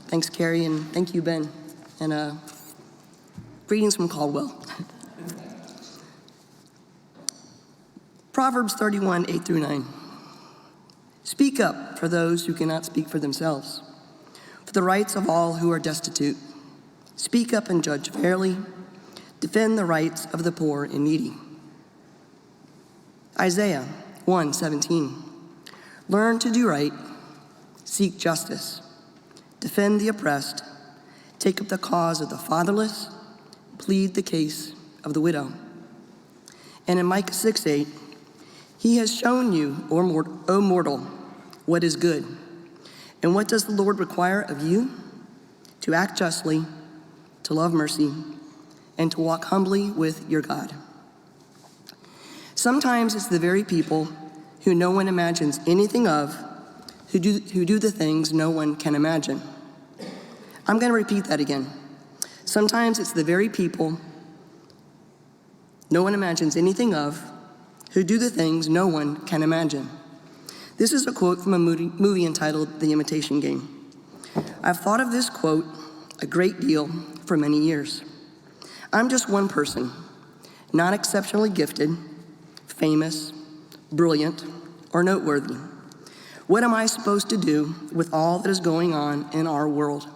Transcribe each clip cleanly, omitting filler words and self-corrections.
Thanks, Carrie, and thank you, Ben. And greetings from Caldwell. Proverbs 31, 8 through 9. Speak up for those who cannot speak for themselves, for the rights of all who are destitute. Speak up and judge fairly. Defend the rights of the poor and needy. Isaiah 1:17. Learn to do right, seek justice, defend the oppressed, take up the cause of the fatherless, plead the case of the widow. And in Micah 6:8, he has shown you, O mortal, what is good. And what does the Lord require of you? To act justly, to love mercy, and to walk humbly with your God. Sometimes it's the very people who no one imagines anything of, who do the things no one can imagine. I'm going to repeat that again. Sometimes it's the very people no one imagines anything of, who do the things no one can imagine. This is a quote from a movie entitled The Imitation Game. I've thought of this quote a great deal for many years. I'm just one person, not exceptionally gifted, famous, brilliant, or noteworthy. What am I supposed to do with all that is going on in our world?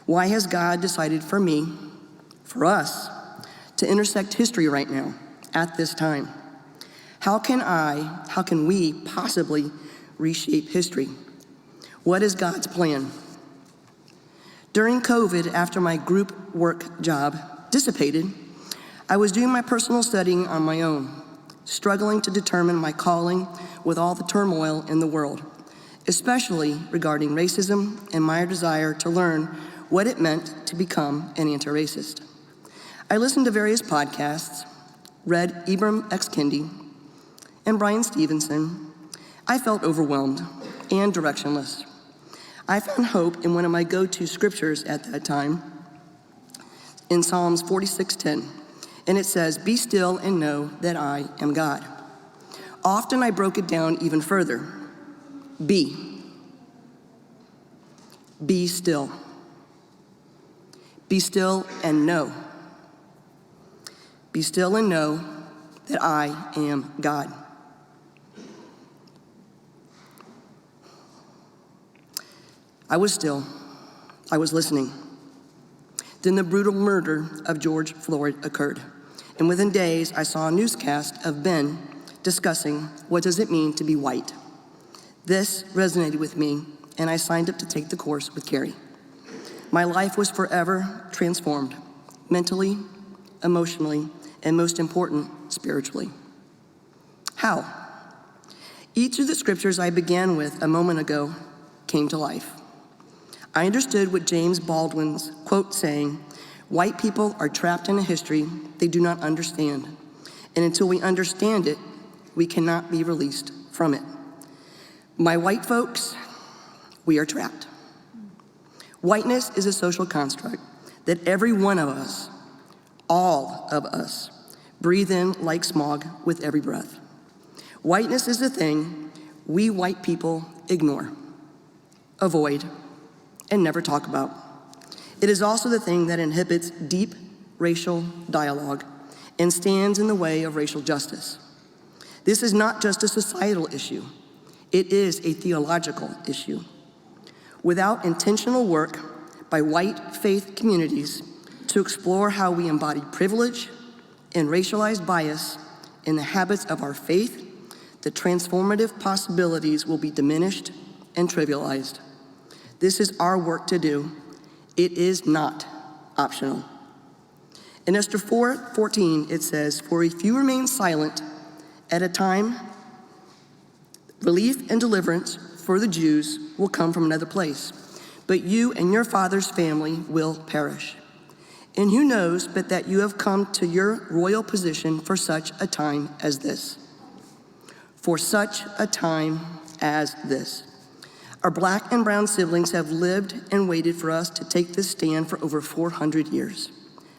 Why has God decided for me, for us, to intersect history right now, at this time? How can we possibly reshape history? What is God's plan? During COVID, after my group work job dissipated, I was doing my personal studying on my own, struggling to determine my calling with all the turmoil in the world, especially regarding racism and my desire to learn what it meant to become an anti-racist. I listened to various podcasts, read Ibram X. Kendi and Brian Stevenson. I felt overwhelmed and directionless. I found hope in one of my go-to scriptures at that time, in Psalms 46:10, and it says, "Be still and know that I am God." Often I broke it down even further. Be still. Be still and know. Be still and know that I am God. I was still. I was listening. Then the brutal murder of George Floyd occurred. And within days, I saw a newscast of Ben discussing what does it mean to be white. This resonated with me, and I signed up to take the course with Carrie. My life was forever transformed, mentally, emotionally, and most important, spiritually. How? Each of the scriptures I began with a moment ago came to life. I understood what James Baldwin's quote saying, "White people are trapped in a history they do not understand, and until we understand it, we cannot be released from it." My white folks, we are trapped. Whiteness is a social construct that every one of us, all of us, breathe in like smog with every breath. Whiteness is the thing we white people ignore, avoid, and never talk about. It is also the thing that inhibits deep racial dialogue and stands in the way of racial justice. This is not just a societal issue, it is a theological issue. Without intentional work by white faith communities to explore how we embody privilege and racialized bias in the habits of our faith, the transformative possibilities will be diminished and trivialized. This is our work to do. It is not optional. In Esther 4:14, it says, "For if you remain silent at a time, relief and deliverance for the Jews will come from another place, but you and your father's family will perish. And who knows but that you have come to your royal position for such a time as this." For such a time as this. Our black and brown siblings have lived and waited for us to take this stand for over 400 years.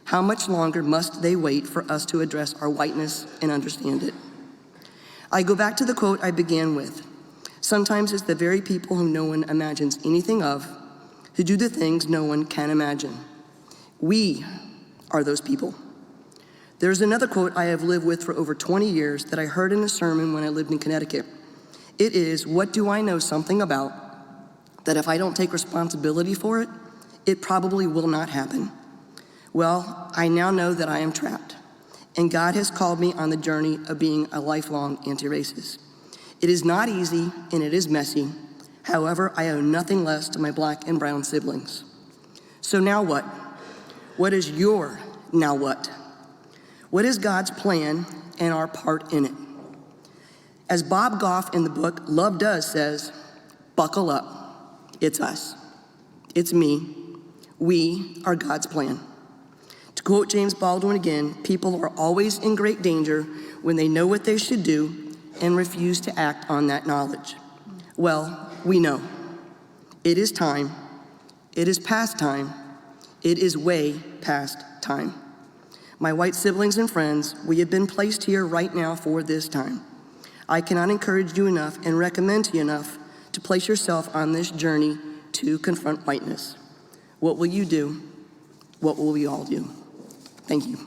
How much longer must they wait for us to address our whiteness and understand it? I go back to the quote I began with. Sometimes it's the very people whom no one imagines anything of, who do the things no one can imagine. We are those people. There's another quote I have lived with for over 20 years that I heard in a sermon when I lived in Connecticut. It is, what do I know something about that if I don't take responsibility for it, it probably will not happen? Well, I now know that I am trapped, and God has called me on the journey of being a lifelong anti-racist. It is not easy, and it is messy. However, I owe nothing less to my black and brown siblings. So now what? What is your now what? What is God's plan and our part in it? As Bob Goff in the book Love Does says, buckle up. It's us. It's me. We are God's plan. To quote James Baldwin again, people are always in great danger when they know what they should do and refuse to act on that knowledge. Well, we know. It is time. It is past time. It is way past time. My white siblings and friends, we have been placed here right now for this time. I cannot encourage you enough and recommend to you enough to place yourself on this journey to confront whiteness. What will you do? What will we all do? Thank you.